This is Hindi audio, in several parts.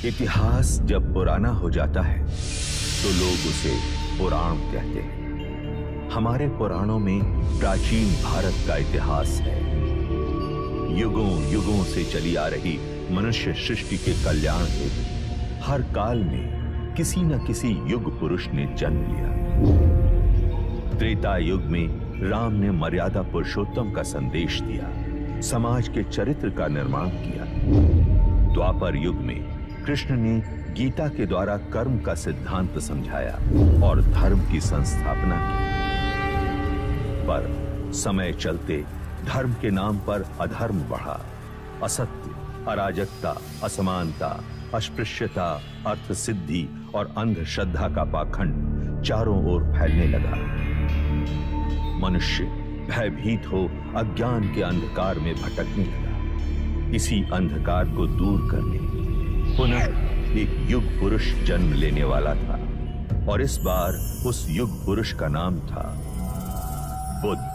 इतिहास जब पुराना हो जाता है तो लोग उसे पुराण कहते हैं। हमारे पुराणों में प्राचीन भारत का इतिहास है। युगों युगों से चली आ रही मनुष्य सृष्टि के कल्याण हेतु हर काल में किसी न किसी युग पुरुष ने जन्म लिया। त्रेता युग में राम ने मर्यादा पुरुषोत्तम का संदेश दिया, समाज के चरित्र का निर्माण किया। द्वापर युग में कृष्ण ने गीता के द्वारा कर्म का सिद्धांत समझाया और धर्म की संस्थापना की। पर समय चलते धर्म के नाम पर अधर्म बढ़ा। असत्य, अराजकता, असमानता, अस्पृश्यता, अर्थ सिद्धि और अंधश्रद्धा का पाखंड चारों ओर फैलने लगा। मनुष्य भयभीत हो अज्ञान के अंधकार में भटकने लगा। इसी अंधकार को दूर करने पुनः एक युग पुरुष जन्म लेने वाला था और इस बार उस युग पुरुष का नाम था बुद्ध।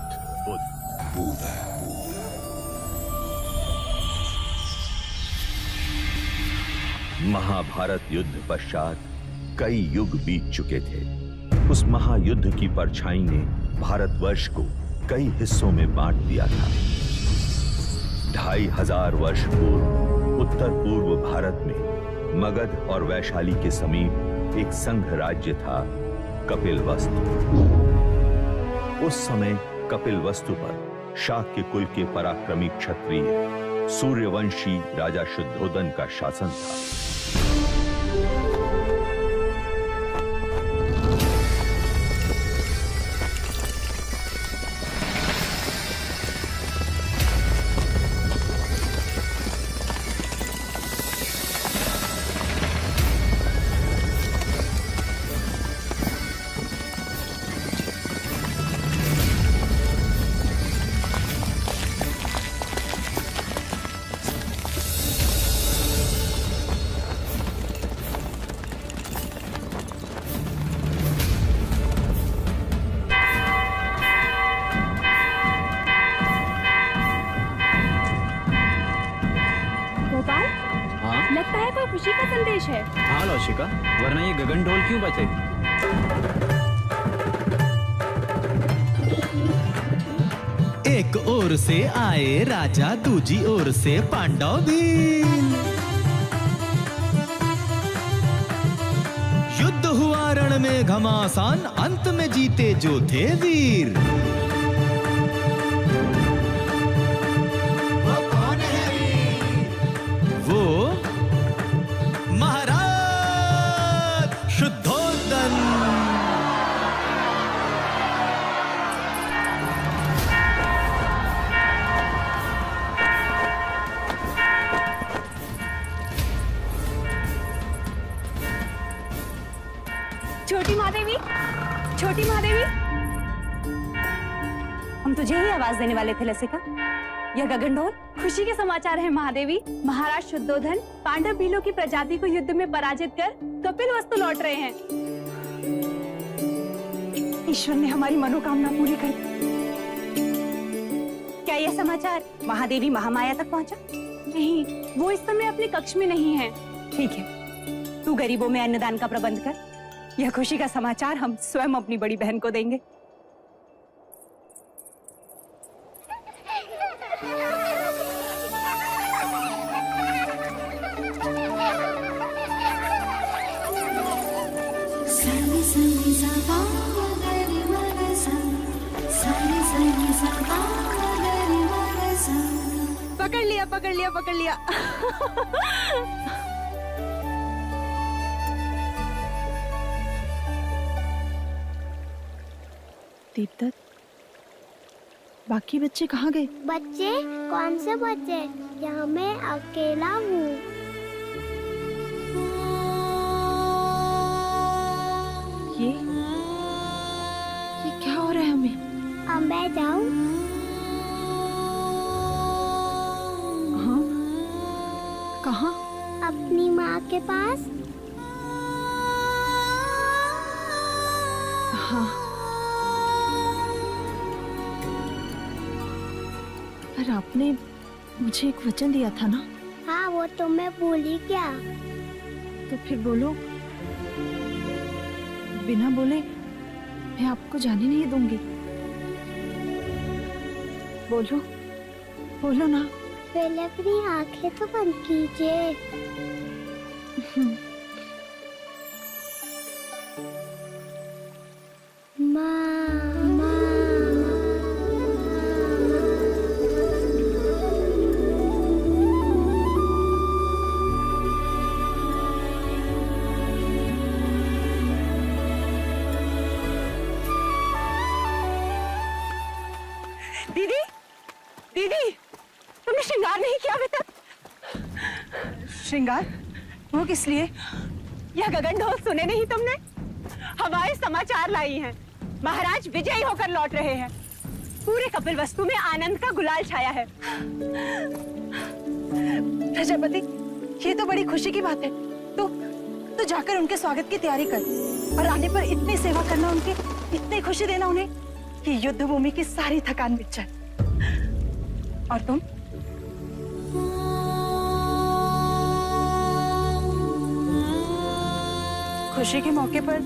महाभारत युद्ध पश्चात कई युग बीत चुके थे। उस महायुद्ध की परछाई ने भारतवर्ष को कई हिस्सों में बांट दिया था। 2500 वर्ष पूर्व उत्तर पूर्व भारत में मगध और वैशाली के समीप एक संघ राज्य था, कपिलवस्तु। उस समय कपिलवस्तु पर शाक्य कुल के पराक्रमी क्षत्रिय सूर्यवंशी राजा शुद्धोदन का शासन था। खुशी का संदेश है। हाँ लौशिका, वरना ये गगन ढोल क्यों बजे? एक ओर से आए राजा, दूजी ओर से पांडव भी। युद्ध हुआ रण में घमासान, अंत में जीते जो थे वीर। छोटी महादेवी, हम तुझे ही आवाज देने वाले थे लसिका। यह गगन ढोल खुशी के समाचार है महादेवी। महाराज शुद्धोधन पांडव भीलों की प्रजाति को युद्ध में पराजित कर कपिलवस्तु लौट रहे हैं। ईश्वर ने हमारी मनोकामना पूरी कर दी। क्या यह समाचार महादेवी महामाया तक पहुंचा? नहीं, वो इस समय अपने कक्ष में नहीं है। ठीक है, तू गरीबों में अन्नदान का प्रबंध कर। यह खुशी का समाचार हम स्वयं अपनी बड़ी बहन को देंगे। पकड़ लिया, पकड़ लिया, पकड़ लिया। दीपदत्त, बाकी बच्चे कहाँ गए? बच्चे? कौन से बच्चे? यहाँ मैं अकेला हूँ। ये क्या हो रहा है हमें? अब मैं जाऊँ? हाँ, कहाँ? अपनी माँ के पास। हाँ, पर आपने मुझे एक वचन दिया था ना? हाँ, वो तो मैं भूली क्या। तो फिर बोलो। बिना बोले मैं आपको जाने नहीं दूंगी। बोलो, बोलो ना। पहले अपनी आंखें तो बंद कीजिए। दीदी, दीदी, तुमने श्रृंगार नहीं किया अभी तक? श्रृंगार? वो किस लिए? यह गगन ढोल सुने नहीं तुमने? हवाएं समाचार लाई हैं। महाराज विजयी होकर लौट रहे हैं। पूरे कपिलवस्तु में आनंद का गुलाल छाया है। प्रजापति, ये तो बड़ी खुशी की बात है। तो जाकर उनके स्वागत की तैयारी कर और आने पर इतनी सेवा करना, उनकी इतनी खुशी देना उन्हें कि युद्ध भूमि की सारी थकान मिट जाए। और तुम? खुशी के मौके पर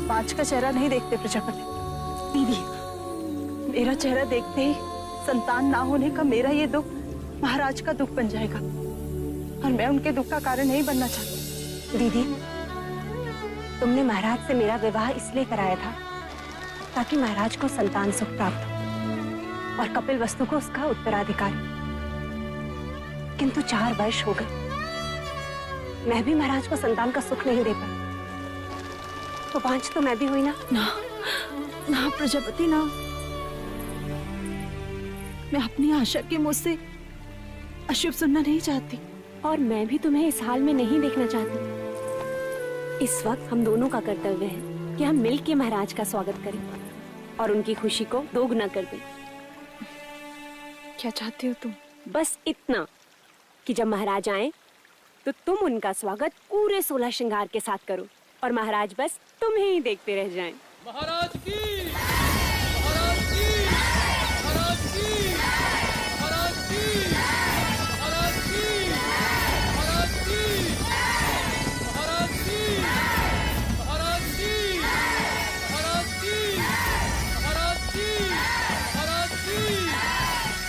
पांच का चेहरा नहीं देखते प्रजापति। दीदी, मेरा चेहरा देखते ही संतान ना होने का मेरा ये दुख महाराज का दुख बन जाएगा और मैं उनके दुख का कारण नहीं बनना चाहती। दीदी, तुमने महाराज से मेरा विवाह इसलिए कराया था ताकि महाराज को संतान सुख प्राप्त हो और कपिलवस्तु को उसका उत्तराधिकार। किंतु 4 वर्ष हो गए, मैं भी महाराज को संतान का सुख नहीं दे पाई। तो 5 तो मैं भी हुई ना? ना प्रजापति, ना। मैं अपनी आशा के मुंह से अशुभ सुनना नहीं चाहती। और मैं भी तुम्हें इस हाल में नहीं देखना चाहती। इस वक्त हम दोनों का कर्तव्य है कि हम मिलकर महाराज का स्वागत करें और उनकी खुशी को दोगुना कर दें। क्या चाहती हो तुम? बस इतना कि जब महाराज आए तो तुम उनका स्वागत पूरे 16 श्रृंगार के साथ करो और महाराज बस तुम्हें ही देखते रह जाएं। महाराज की, महाराज की, महाराज की, महाराज की, महाराज की, महाराज की, महाराज की, महाराज की, महाराज की, महाराज की, महाराज की,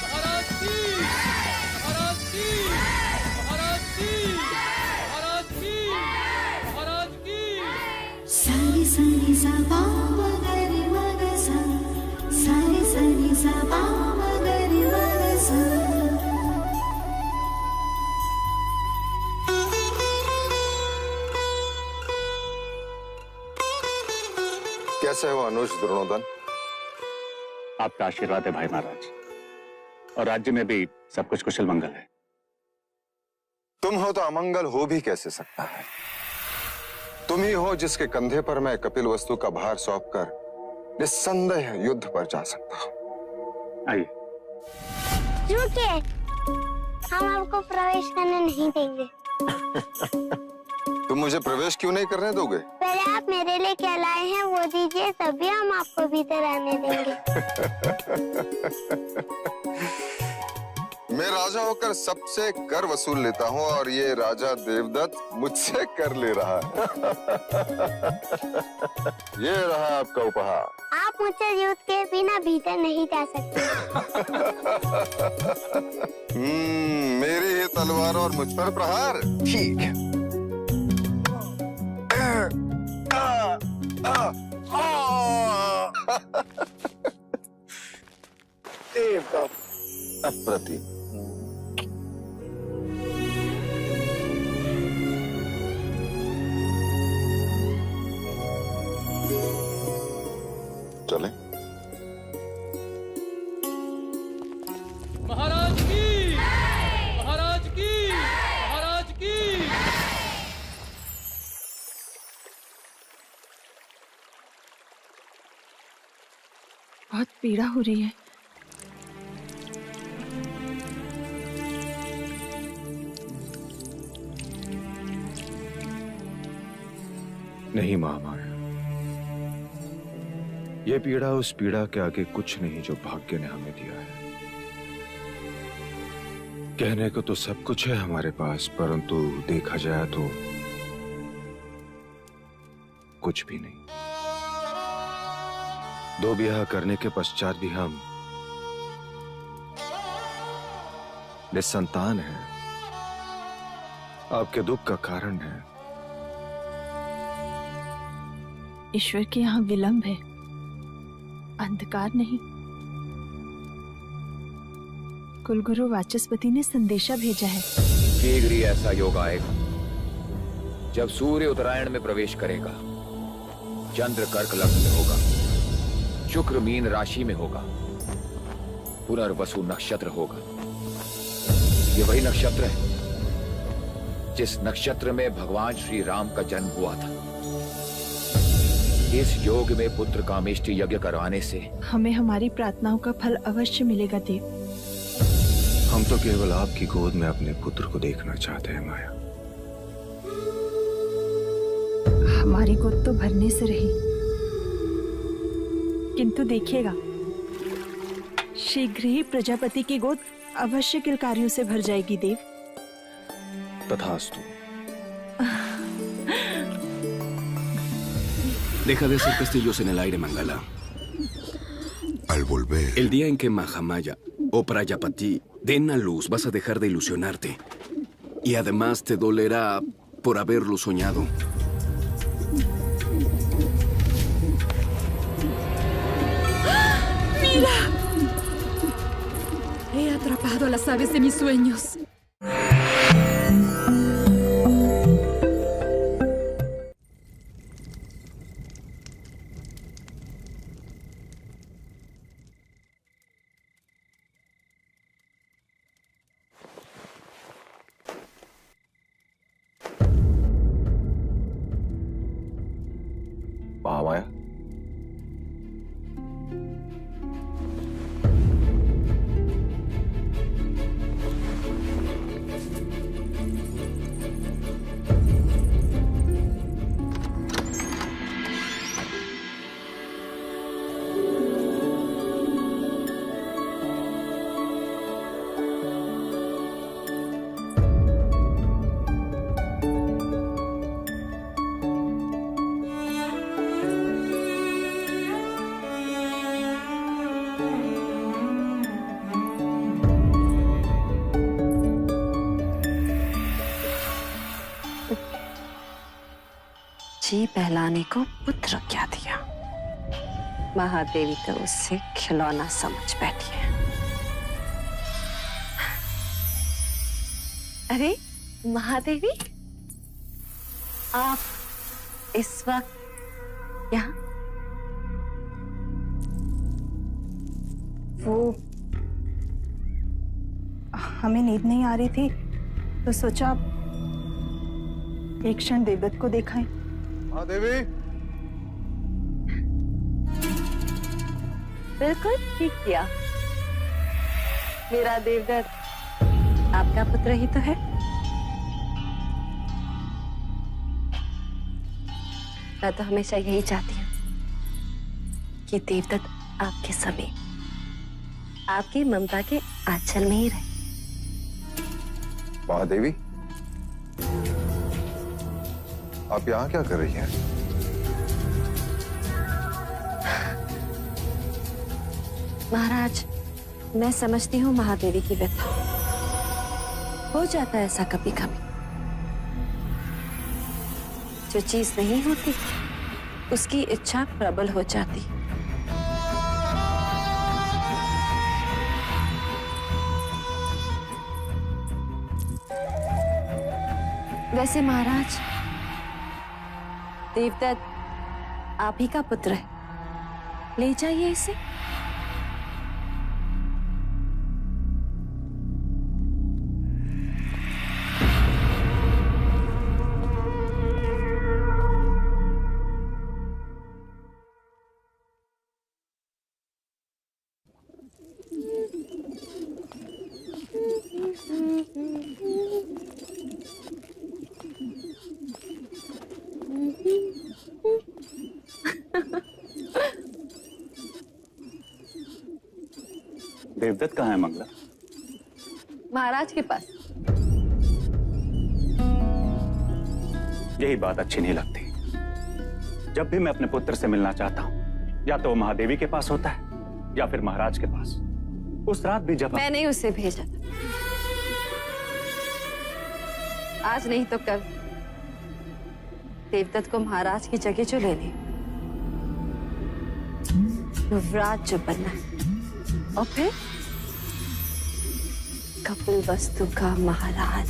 महाराज की, महाराज की, महाराज की, महाराज की, महाराज की। सारी सारी सा पा मगरि मग सा, सारी सारी सा पा मगरि मग सा। कैसे हो अनुज द्रोणोदन? आपका आशीर्वाद है भाई महाराज, और राज्य में भी सब कुछ कुशल मंगल है। तुम हो तो अमंगल हो भी कैसे सकता है? तुम ही हो जिसके कंधे पर मैं कपिलवस्तु का भार सौंपकर निस्संदेह युद्ध पर जा सकता हूं। आइए। रुकिए, हम आपको प्रवेश करने नहीं देंगे। तुम मुझे प्रवेश क्यों नहीं करने दोगे? पहले आप मेरे लिए क्या लाए हैं वो दीजिए, तभी हम आपको भीतर आने देंगे। मैं राजा होकर सबसे कर वसूल लेता हूँ और ये राजा देवदत्त मुझसे कर ले रहा है। ये रहा आपका उपहार। आप मुझसे युद्ध के बिना भीतर नहीं जा सकते। मेरी ही तलवार और मुझ पर प्रहार। ठीक है। अप्रतिम। चले। महाराज की, महाराज की, महाराज की। बहुत पीड़ा हो रही है। नहीं महामाया, यह पीड़ा उस पीड़ा के आगे कुछ नहीं जो भाग्य ने हमें दिया है। कहने को तो सब कुछ है हमारे पास, परंतु देखा जाए तो कुछ भी नहीं। 2 ब्याह करने के पश्चात भी हम निसंतान हैं। आपके दुख का कारण है। ईश्वर के यहाँ विलंब है, अंधकार नहीं। कुलगुरु वाचस्पति ने संदेशा भेजा है। शीघ्र ही ऐसा योग आएगा जब सूर्य उत्तरायण में प्रवेश करेगा, चंद्र कर्क लग्न में होगा, शुक्र मीन राशि में होगा, पुनर्वसु नक्षत्र होगा। ये वही नक्षत्र है जिस नक्षत्र में भगवान श्री राम का जन्म हुआ था। इस योग में पुत्र कामेष्टि यज्ञ करवाने से हमें हमारी प्रार्थनाओं का फल अवश्य मिलेगा देव। हम तो केवल आपकी गोद में अपने पुत्र को देखना चाहते हैं माया। हमारी गोद तो भरने से रही, किंतु देखिएगा शीघ्र ही प्रजापति की गोद अवश्य किलकारियों से भर जाएगी देव। तथास्तु। Deja de hacer castillos en el aire, Mangala. Al volver... El día en que Mahamaya o Prayapati den a luz, vas a dejar de ilusionarte. Y además te dolerá por haberlo soñado. ¡Mira! He atrapado a las aves de mis sueños. Mahamaya, जी पहलाने को पुत्र क्या दिया, महादेवी तो उससे खिलौना समझ बैठी है। अरे महादेवी, आप इस वक्त यहाँ? वो हमें नींद नहीं आ रही थी तो सोचा एक क्षण देवदत्त को देखाएं। महादेवी, बिल्कुल ठीक किया। मेरा देवदत्त आपका पुत्र ही तो है। मैं तो हमेशा यही चाहती हूँ कि देवदत्त आपके समीप, आपकी ममता के आंचल में ही रहे। महादेवी, आप यहाँ क्या कर रही हैं? महाराज, मैं समझती हूँ महादेवी की व्यथा। हो जाता है ऐसा कभी कभी। जो चीज नहीं होती उसकी इच्छा प्रबल हो जाती। वैसे महाराज, देवदत्त आप ही का पुत्र है, ले जाइए इसे। देवदत्त कहाँ है मंगला? महाराज के पास। यही बात अच्छी नहीं लगती। जब भी मैं अपने पुत्र से मिलना चाहता हूँ, या तो वो महादेवी के पास होता है या फिर महाराज के पास। उस रात भी जब मैंने उसे भेजा था, आज नहीं तो कल देवदत्त को महाराज की जगह जो लेने, युवराज जो बनना है, और फिर कपिलवस्तु का महाराज।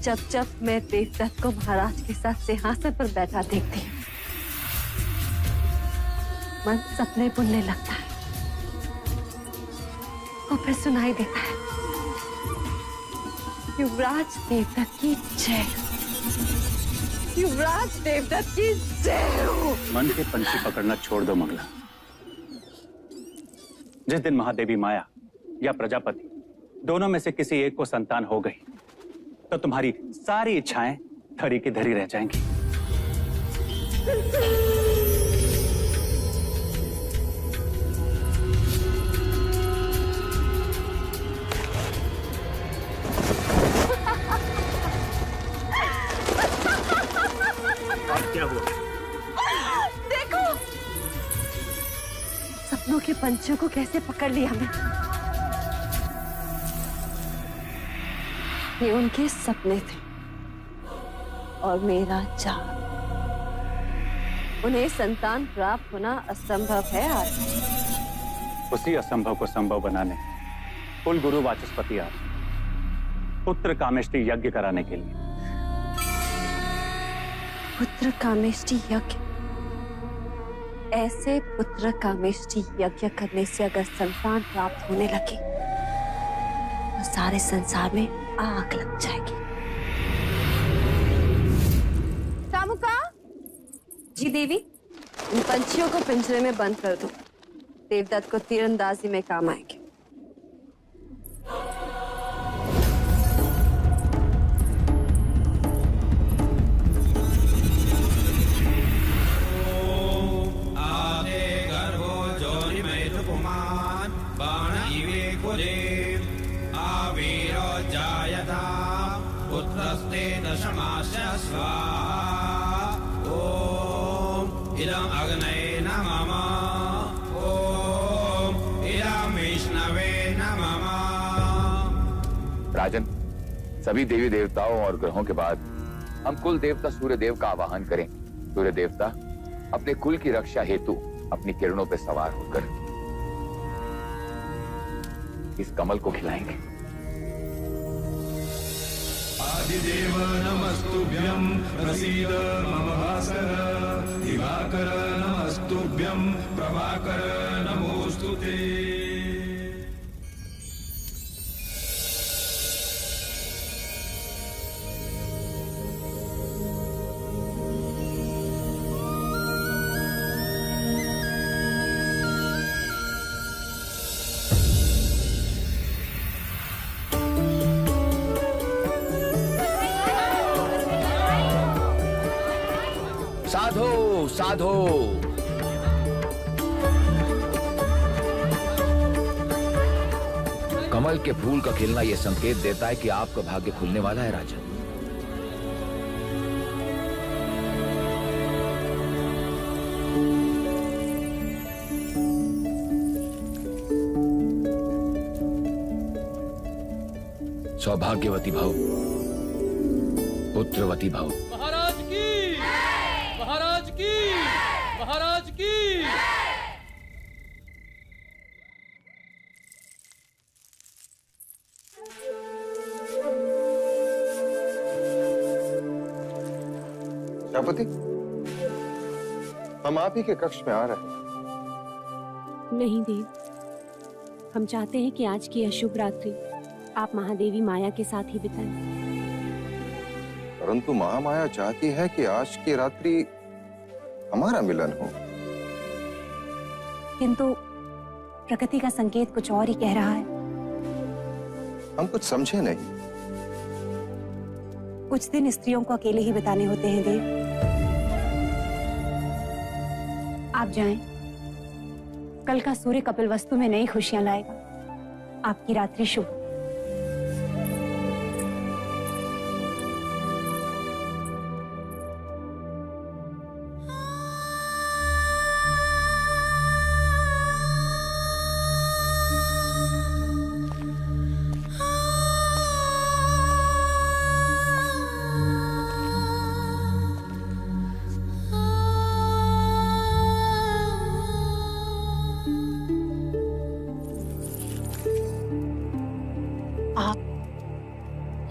जब जब मैं देवदत्त को महाराज के साथ सिंहासन पर बैठा देखती हूँ, मन सपने बुनने लगता है और फिर सुनाई देता है, युवराज देवदत्त की जय, युवराज देवदत्त की जय हो। मन के पंछी पकड़ना छोड़ दो मंगला। जिस दिन महादेवी माया या प्रजापति दोनों में से किसी एक को संतान हो गई, तो तुम्हारी सारी इच्छाएं धरी की धरी रह जाएंगी। क्या हुआ? देखो सपनों के पंछियों को कैसे पकड़ लिया मैं। ये उनके सपने थे और मेरा चाह। उन्हें संतान प्राप्त होना असंभव है आज। उसी असंभव को संभव बनाने कुल गुरु वाचस्पति आज पुत्र कामेष्टि यज्ञ कराने के लिए। पुत्र कामेष्टि यज्ञ? ऐसे पुत्र कामेष्टि यज्ञ करने से अगर संतान प्राप्त होने लगे तो सारे संसार में आग लग जाएगी। सामुका जी देवी, इन पंछियों को पिंजरे में बंद कर दो। देवदत्त को तीरंदाजी में काम आएंगे। पुत्रस्ते दशमास्य स्वाहा। ओम इदं अग्नये नमः। ओम इदं विष्णवे नमः। राजन, सभी देवी देवताओं और ग्रहों के बाद हम कुल देवता सूर्य देव का आवाहन करें। सूर्य देवता अपने कुल की रक्षा हेतु अपनी किरणों पर सवार होकर इस कमल को खिलाएंगे। आदिदेव नमस्तुभ्यं प्रसीद मम भास्कर। दिवाकर नमस्तुभ्यं प्रभाकर नमोस्तुते। साधो साधो। कमल के फूल का खिलना यह संकेत देता है कि आपका भाग्य खुलने वाला है राजन। सौभाग्यवती भव, पुत्रवती भव। महाराज की, महाराज की, महाराज की। प्रजापति, हम आप ही के कक्ष में आ रहे हैं। नहीं देव, हम चाहते हैं कि आज की अशुभ रात्रि आप महादेवी माया के साथ ही बिताएं। परंतु महामाया चाहती है कि आज की रात्रि हमारा मिलन हो। किंतु प्रकृति का संकेत कुछ और ही कह रहा है। हम कुछ समझे नहीं। कुछ दिन स्त्रियों को अकेले ही बिताने होते हैं देव। आप जाएं, कल का सूर्य कपिलवस्तु में नई खुशियां लाएगा। आपकी रात्रि शुभ।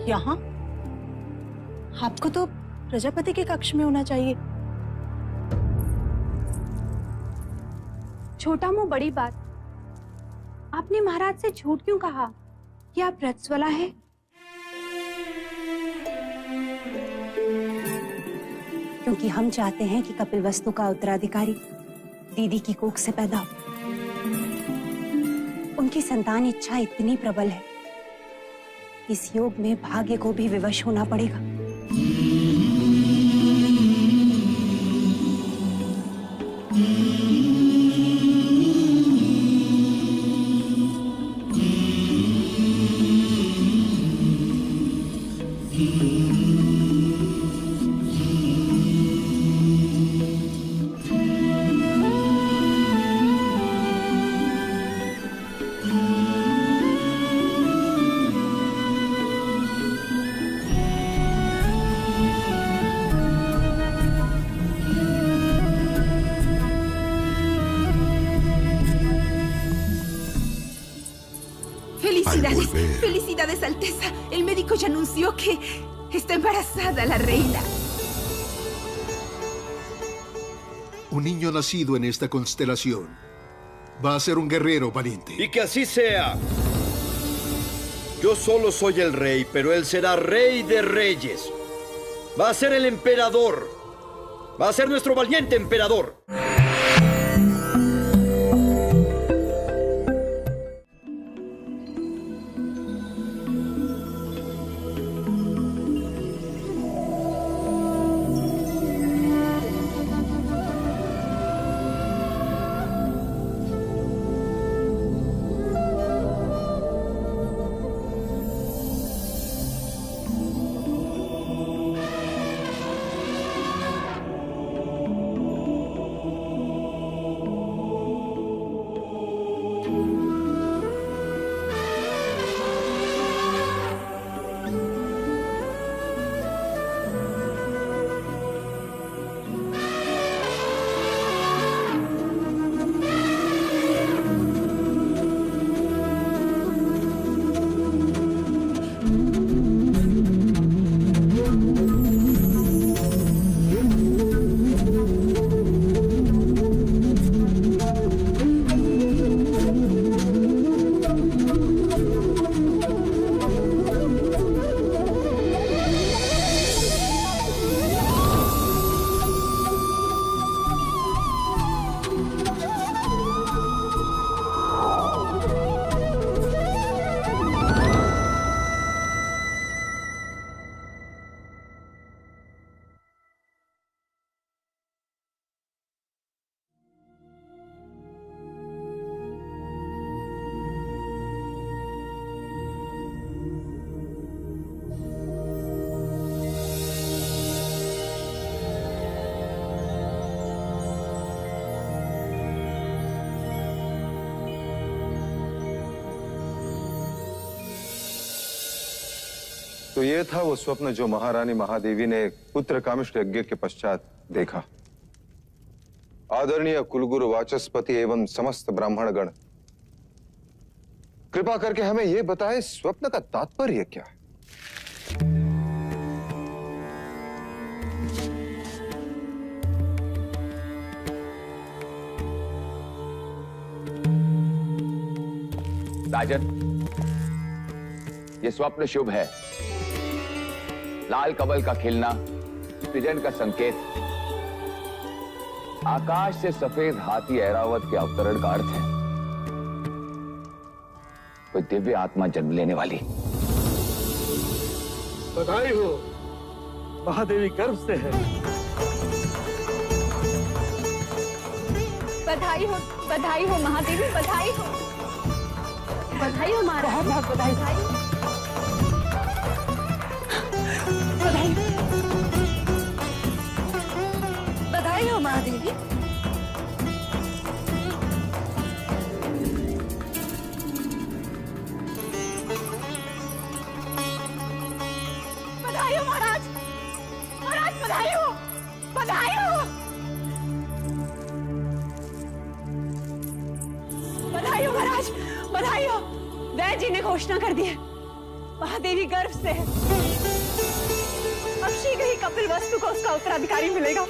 यहाँ? आपको तो प्रजापति के कक्ष में होना चाहिए। छोटा मुंह बड़ी बात। आपने महाराज से झूठ क्यों कहा कि आप रजस्वला हैं? क्योंकि हम चाहते हैं कि कपिलवस्तु का उत्तराधिकारी दीदी की कोख से पैदा हो। उनकी संतान इच्छा इतनी प्रबल है, इस योग में भाग्य को भी विवश होना पड़ेगा। Felicidades, Alteza. El médico ya anunció que está embarazada la reina. Un niño nacido en esta constelación va a ser un guerrero valiente. Y que así sea. Yo solo soy el rey, pero él será rey de reyes. Va a ser el emperador. Va a ser nuestro valiente emperador. तो ये था वो स्वप्न जो महारानी महादेवी ने पुत्र कामिष्ठ यज्ञ के पश्चात देखा। आदरणीय कुलगुरु वाचस्पति एवं समस्त ब्राह्मणगण, कृपा करके हमें यह बताएं स्वप्न का तात्पर्य क्या है? राजन, ये स्वप्न शुभ है। लाल कमल का खिलना सृजन का संकेत, आकाश से सफेद हाथी ऐरावत के अवतरण का अर्थ है। कोई दिव्य आत्मा जन्म लेने वाली। बधाई हो, महादेवी गर्भ से है। बधाई हो महादेवी, बधाई हो महाराज, बहुत बधाई, बधाई हो महादेवी। बधाई हो महाराज, बधाई हो, बधाई हो, बधाई हो महाराज, बधाई हो। वैद्य जी ने घोषणा कर दी है, महादेवी गर्भ से है। अब शीघ्र ही कपिल वस्तु को उसका उत्तराधिकारी मिलेगा।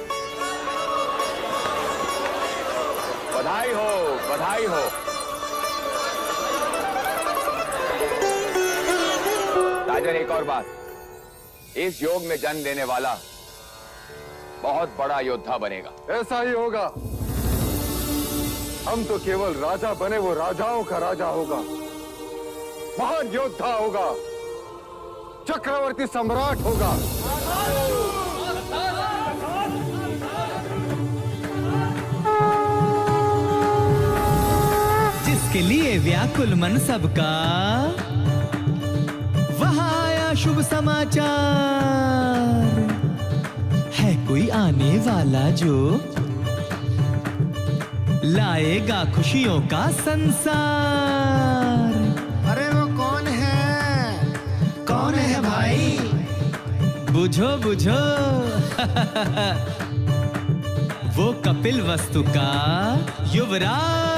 बधाई हो, बधाई हो। राजन, एक और बात, इस योग में जन्म लेने वाला बहुत बड़ा योद्धा बनेगा। ऐसा ही होगा। हम तो केवल राजा बने, वो राजाओं का राजा होगा, महान योद्धा होगा, चक्रवर्ती सम्राट होगा। जिसके लिए व्याकुल मन सबका, वहां आया शुभ समाचार। है कोई आने वाला जो लाएगा खुशियों का संसार। अरे वो कौन है? कौन है भाई? बुझो बुझो वो कपिल वस्तु का युवराज।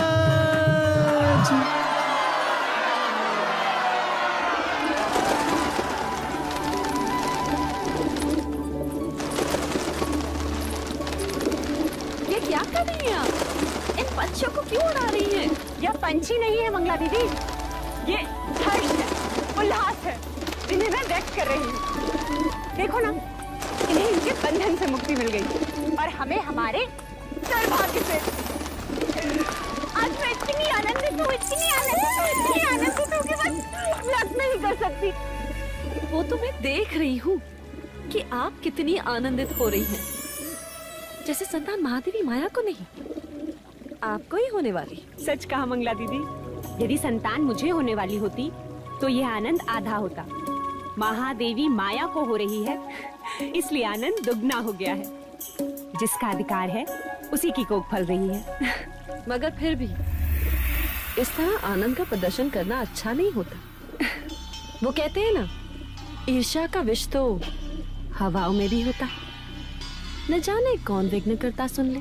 ये क्या कर रही हैं आप? इन पंछियों को क्यों उड़ा रही हैं? यह पंछी नहीं है मंगला दीदी, ये हर्ष है, उल्लास है, इन्हें मैं व्यक्त कर रही हूँ। देखो ना, इन्हें इनके बंधन से मुक्ति मिल गई और हमें हमारे सौभाग्य से। आज मैं इतनी आनंदित हूँ, इतनी आनंदित हूँ, इतनी आनंदित हूँ कि बस व्यक्त नहीं कर सकती। वो तो मैं देख रही हूँ कि आप कितनी आनंदित हो रही हैं। जैसे संतान महादेवी माया को नहीं, आपको ही होने वाली। सच कहा मंगला दीदी, यदि संतान मुझे होने वाली होती तो यह आनंद आधा होता। महादेवी माया को हो रही है, इसलिए आनंद दुगना हो गया है। जिसका अधिकार है उसी की कोख फल रही है। मगर फिर भी इस तरह आनंद का प्रदर्शन करना अच्छा नहीं होता। वो कहते हैं ना, ईर्ष्या का विष तो हवाओं में भी होता है। न जाने कौन विघ्नकर्ता सुन ले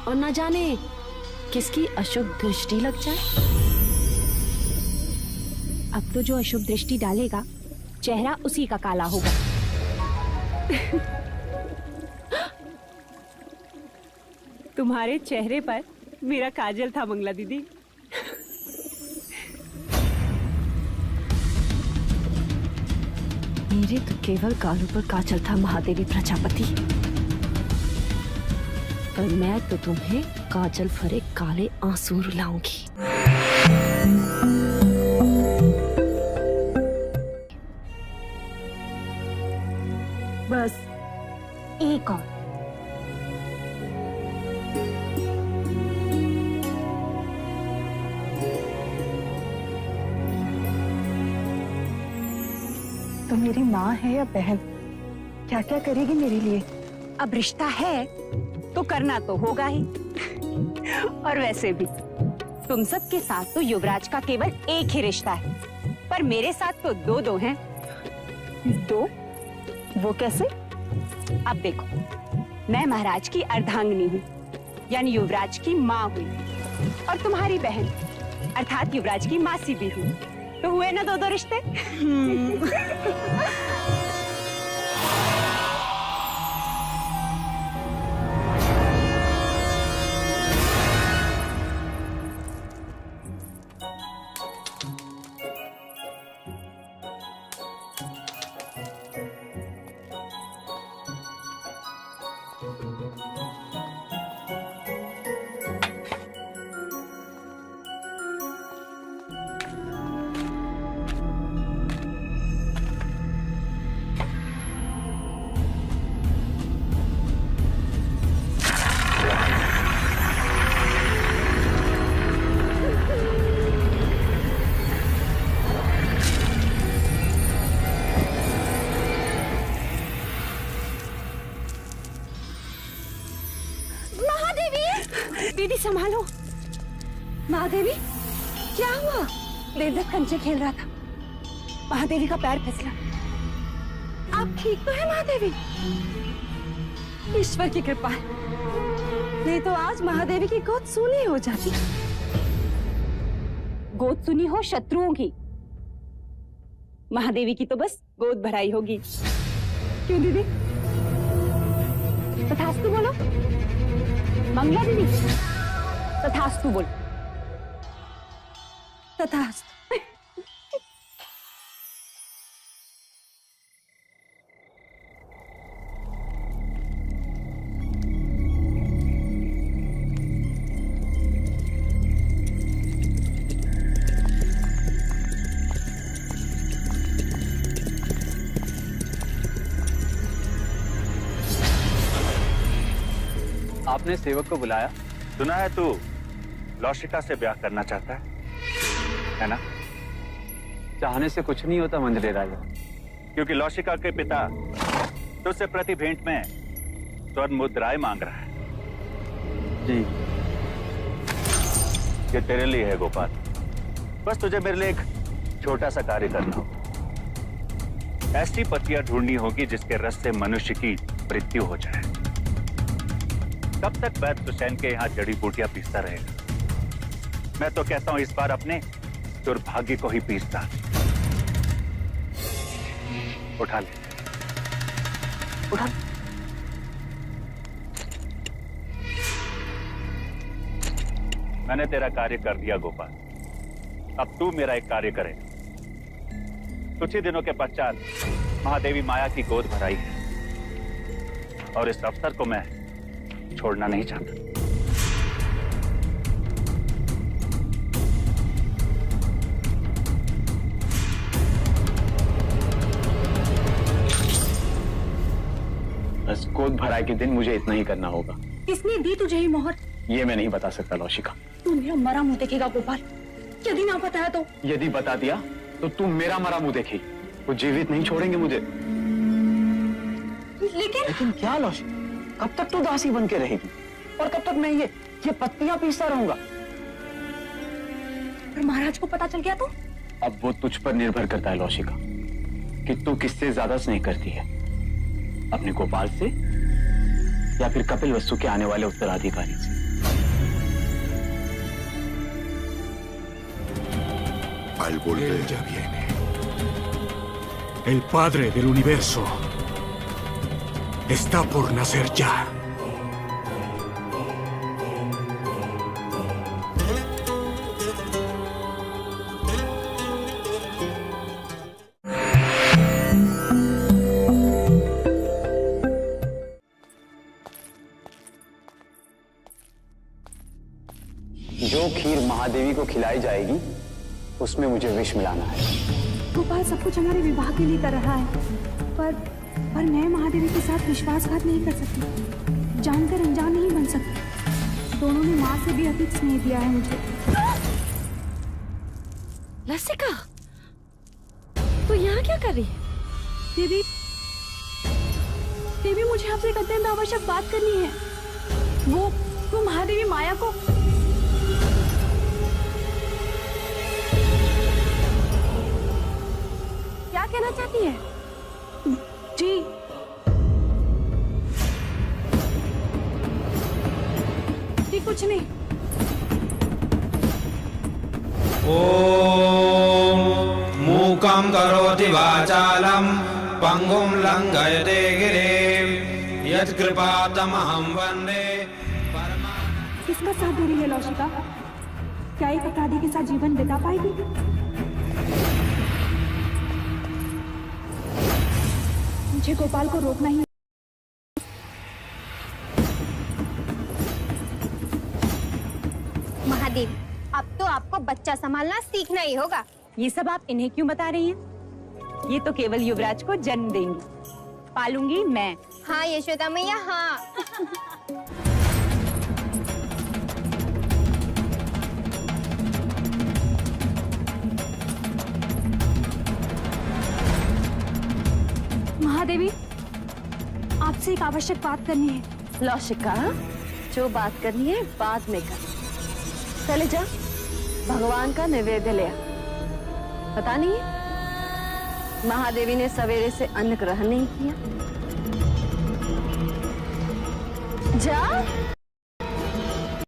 और न जाने किसकी अशुभ दृष्टि लग जाए। अब तो जो अशुभ दृष्टि डालेगा चेहरा उसी का काला होगा। तुम्हारे चेहरे पर मेरा काजल था मंगला दीदी। मेरे तो केवल गालों पर काजल था महादेवी प्रजापति, पर मैं तो तुम्हें काजल भरे काले आंसू रुलाऊंगी। बस एक और। तो मेरी माँ है या बहन, क्या क्या करेगी मेरे लिए? अब रिश्ता है तो करना तो होगा ही। और वैसे भी तुम सबके साथ तो युवराज का केवल एक ही रिश्ता है, पर मेरे साथ तो दो दो हैं। दो? वो कैसे? अब देखो, मैं महाराज की अर्धांगिनी हूँ, यानी युवराज की माँ हुई, और तुम्हारी बहन अर्थात युवराज की मासी भी हूँ। तो हुए ना दो दो रिश्ते। दीदी संभालो। महादेवी क्या हुआ? देवदत्त कंचे खेल रहा था, महादेवी का पैर फिसला। आप ठीक तो है महादेवी? ईश्वर की कृपा है, नहीं तो आज महादेवी की गोद सूनी हो जाती। गोद सुनी हो शत्रुओं की, महादेवी की तो बस गोद भराई होगी। क्यों दीदी? तथास्तु बोलो। मंगला दीदी तथास्तु बोलो। तथास्तु। आपने सेवक को बुलाया? सुना है तू लौशिका से ब्याह करना चाहता है ना? चाहने से कुछ नहीं होता मंजले राजा, क्योंकि लौशिका के पिता तुझसे प्रति भेंट में स्वर्ण मुद्राएं मांग रहा है। जी। ये तेरे लिए है गोपाल, बस तुझे मेरे लिए एक छोटा सा कार्य करना होगा। ऐसी पत्तियां ढूंढनी होगी जिसके रस से मनुष्य की मृत्यु हो जाए। कब तक वैद्य हुसैन के यहाँ जड़ी बूटियां पीसता रहेगा? मैं तो कहता हूं इस बार अपने दुर्भाग्य को ही पीसता। उठा ले, उठा ले। मैंने तेरा कार्य कर दिया गोपाल, अब तू मेरा एक कार्य करेगा। कुछ ही दिनों के पश्चात महादेवी माया की गोद भराई है और इस अवसर को मैं छोड़ना नहीं चाहता। बस गोद भराई के दिन मुझे इतना ही करना होगा। किसने दी तुझे ये मोहर? ये मैं नहीं बता सकता लौशिका। तू मेरा मरा मुंह देखेगा गोपाल, यदि ना बताया तो? यदि बता दिया तो तू मेरा मरा मुंह देखेगी, वो जीवित नहीं छोड़ेंगे मुझे। लेकिन क्या लौशिका, कब तक तू दासी बन के रहेगी और कब तक मैं ये पत्तियां पीसता रहूंगा? पर महाराज को पता चल गया तो? अब वो तुझ पर निर्भर करता है लौशिका कि तू किससे ज्यादा स्नेह करती है, अपने गोपाल से या फिर कपिल वस्तु के आने वाले उत्तराधिकारी से। Al volver. Él ya viene. El Padre del Universo está por nacer ya. जो खीर महादेवी को खिलाई जाएगी उसमें मुझे विष मिलाना है। गोपाल सब कुछ हमारे विवाह के लिए कर रहा है, पर मैं महादेवी के साथ विश्वासघात नहीं कर सकती, जानकर अनजान नहीं बन सकती। दोनों ने माँ से भी अधिक स्नेह दिया है मुझे। लसिका, तू यहाँ क्या कर रही है? देवी, देवी मुझे आपसे एक अत्यंत आवश्यक बात करनी है। वो महादेवी माया को क्या कहना चाहती है? जी कुछ नहीं। ओम मूकं करोति वाचालं पंगुं लंघयते गिरिं यत्कृपातमहं वन्दे। किसका साथ दे रही है लौशिका? क्या एक अपराधी के साथ जीवन बिता पाएगी? मुझे गोपाल को रोकना ही। महादेव, अब तो आपको बच्चा संभालना सीखना ही होगा। ये सब आप इन्हें क्यों बता रही हैं? ये तो केवल युवराज को जन्म देंगी, पालूंगी मैं। हाँ यशोदा मैया, हाँ। महादेवी, आपसे एक आवश्यक बात करनी है। लौशिका, जो बात करनी है बाद में कर। पहले जा भगवान का नैवेद्य ले आ। पता नहीं है महादेवी ने सवेरे से अन्न ग्रहण नहीं किया। जा।